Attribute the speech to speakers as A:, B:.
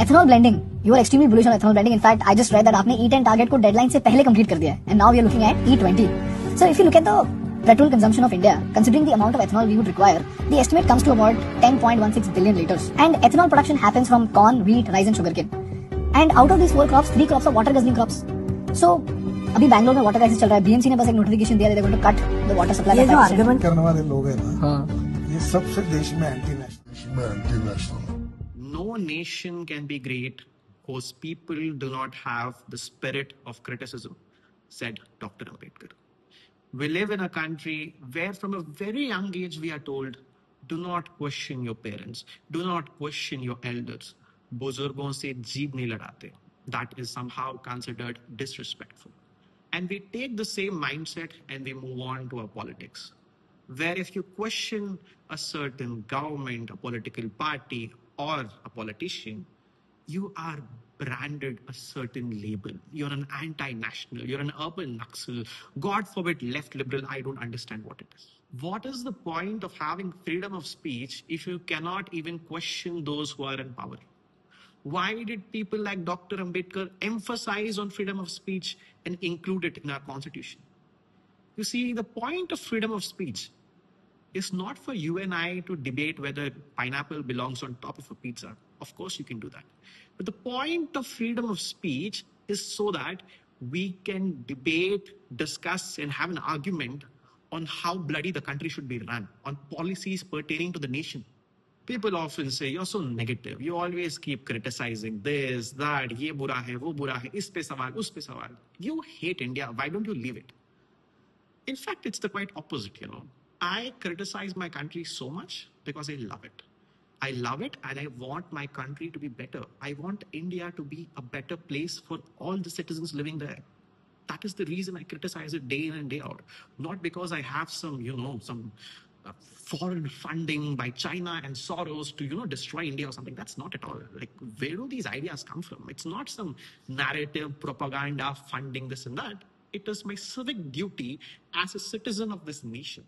A: Ethanol blending. You are extremely bullish on ethanol blending. In fact, I just read that आपने E10 target को deadline से पहले complete कर दिया है. And now we are looking at E20. So if you look at the petrol consumption of India, considering the amount of ethanol we would require, the estimate comes to about 10.16 billion liters. And ethanol production happens from corn, wheat, rice and sugarcane. And out of these 4 crops, 3 crops are water guzzling crops. So अभी बैंगलोर में water crisis चल रहा है. BMC ने बस एक notification दिया है, they're going to cut the water supply.
B: ये जो आर्गुमेंट करने वाले लोग हैं ना,
C: हाँ,
B: ये सबसे देश में anti national.
D: No nation can be great because people do not have the spirit of criticism, said Dr. Ambedkar. We live in a country where from a very young age we are told, do not question your parents, do not question your elders. बुजुर्गों से जीभ नहीं लड़ाते. That is somehow considered disrespectful. And we take the same mindset and we move on to our politics, where if you question a certain government, a political party, or a politician, you are branded a certain label. You're an anti-national, you're an urban Naxal, God forbid left liberal, I don't understand what it is. What is the point of having freedom of speech if you cannot even question those who are in power? Why did people like Dr. Ambedkar emphasize on freedom of speech and include it in our constitution? You see, the point of freedom of speech is not for you and I to debate whether pineapple belongs on top of a pizza. Of course you can do that. But the point of freedom of speech is so that we can debate, discuss, and have an argument on how bloody the country should be run, on policies pertaining to the nation. People often say, you're so negative. You always keep criticizing this, that, ye bura hai, wo bura hai, is pe sawal, us pe sawal. You hate India. Why don't you leave it? In fact, it's the quite opposite, I criticize my country so much because I love it. I love it and I want my country to be better. I want India to be a better place for all the citizens living there. That is the reason I criticize it day in and day out. Not because I have some, some foreign funding by China and Soros to, destroy India or something. That's not at all. Like, where do these ideas come from? It's not some narrative, propaganda, funding, this and that. It is my civic duty as a citizen of this nation